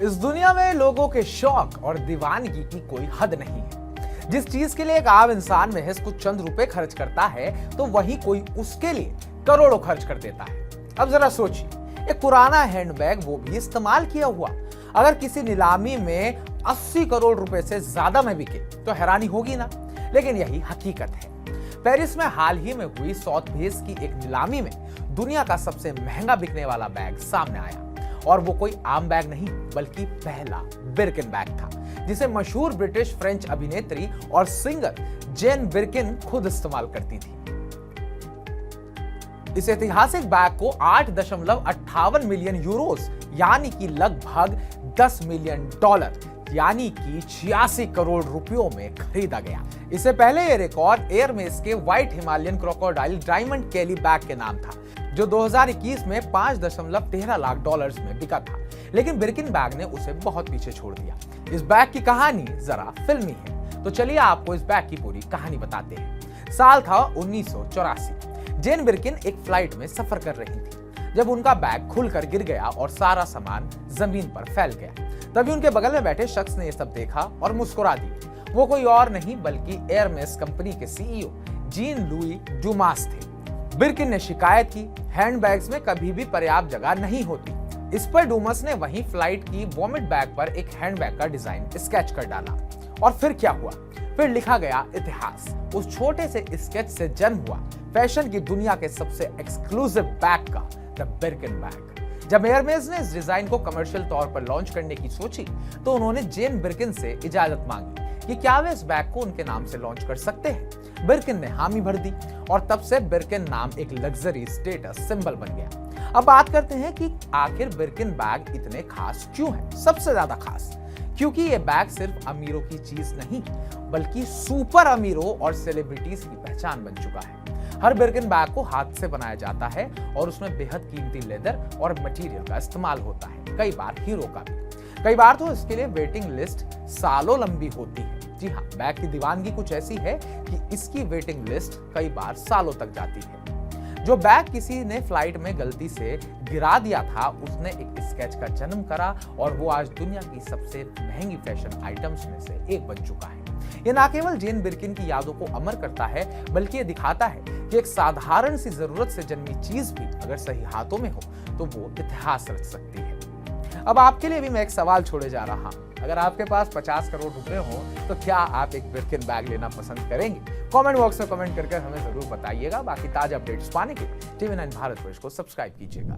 इस दुनिया में लोगों के शौक और दीवानगी की कोई हद नहीं है। जिस चीज के लिए एक आम इंसान महज कुछ चंद रुपए खर्च करता है, तो वही कोई उसके लिए करोड़ों खर्च कर देता है। अब जरा सोचिए, एक पुराना हैंडबैग, वो भी इस्तेमाल किया हुआ, अगर किसी नीलामी में 80 करोड़ रुपए से ज्यादा में बिके तो हैरानी होगी ना। लेकिन यही हकीकत है। पेरिस में हाल ही में हुई सॉथेबेस की एक नीलामी में दुनिया का सबसे महंगा बिकने वाला बैग सामने आया, और वो कोई आम बैग नहीं बल्कि पहला बिर्किन बैग था, जिसे मशहूर ब्रिटिश फ्रेंच अभिनेत्री और सिंगर जेन बिर्किन खुद इस्तेमाल करती थी। इस ऐतिहासिक बैग को 8.58 मिलियन यूरोस यानी कि लगभग 10 मिलियन डॉलर यानी कि 86 करोड़ रुपयों में खरीदा गया। इससे पहले यह रिकॉर्ड एयरमेस के व्हाइट हिमालयन क्रोकोडाइल डायमंड केली बैग के नाम था, जो 2021 में 5.13 लाख डॉलर्स में बिका था। लेकिन बिर्किन बैग ने उसे बहुत पीछे छोड़ दिया। इस बैग की कहानी जरा फिल्मी है, तो चलिए आपको इस बैग की पूरी कहानी बताते हैं। साल था 1984। जेन बिर्किन एक फ्लाइट में सफर कर रही थी जब उनका बैग खुलकर गिर गया और सारा सामान जमीन पर फैल गया। तभी उनके बगल में बैठे शख्स ने यह सब देखा और मुस्कुरा दिया। वो कोई और नहीं बल्कि एयरमेस कंपनी के सीईओ जीन लुई डुमास थे। बिर्किन ने शिकायत की, हैंडबैग्स में कभी भी पर्याप्त जगह नहीं होती। इस पर डुमास ने वहीं फ्लाइट की वॉमिट बैग पर एक हैंडबैग का डिजाइन स्केच कर डाला। और फिर क्या हुआ? फिर लिखा गया इतिहास। उस छोटे से स्केच से जन्म हुआ फैशन की दुनिया के सबसे एक्सक्लूसिव बैग का द बिर्किन बैग। जब एयरमेस ने इस डिजाइन को कमर्शियल तौर पर लॉन्च करने की सोची, तो उन्होंने जेन बिर्किन से इजाजत मांगी कि क्या वे इस बैग को उनके नाम से लॉन्च कर सकते हैं। बिर्किन ने हामी भर दी और तब से बिर्किन नाम एक लग्जरी स्टेटस सिंबल बन गया। अब बात करते हैं कि आखिर बिर्किन बैग इतने खास क्यों है। सबसे ज्यादा खास क्योंकि ये बैग सिर्फ अमीरों की चीज नहीं बल्कि सुपर अमीरों और सेलिब्रिटीज की पहचान बन चुका है। हर बिर्किन बैग को हाथ से बनाया जाता है और उसमें बेहद कीमती लेदर और मटेरियल का इस्तेमाल होता है, कई बार हीरो का भी। कई बार तो इसके लिए वेटिंग लिस्ट सालों लंबी होती है। जी हाँ, बैग की दीवानगी कुछ ऐसी है कि इसकी वेटिंग लिस्ट कई बार सालों तक जाती है। जो बैग किसी ने फ्लाइट में गलती से गिरा दिया था, उसने एक स्केच का जन्म करा और वो आज दुनिया की सबसे महंगी फैशन आइटम्स में से एक बन चुका है। ये ना केवल जेन बिर्किन की यादों को अमर करता है बल्कि ये दिखाता है कि एक साधारण सी जरूरत से जन्मी चीज भी अगर सही हाथों में हो तो वो इतिहास रच सकती है। अब आपके लिए भी मैं एक सवाल छोड़े जा रहा हूं। अगर आपके पास 50 करोड़ रुपए हो तो क्या आप एक बिर्किन बैग लेना पसंद करेंगे? कमेंट बॉक्स में कमेंट करके हमें जरूर बताइएगा। बाकी ताजा अपडेट्स पाने के लिए TV9 भारतवर्ष को सब्सक्राइब कीजिएगा।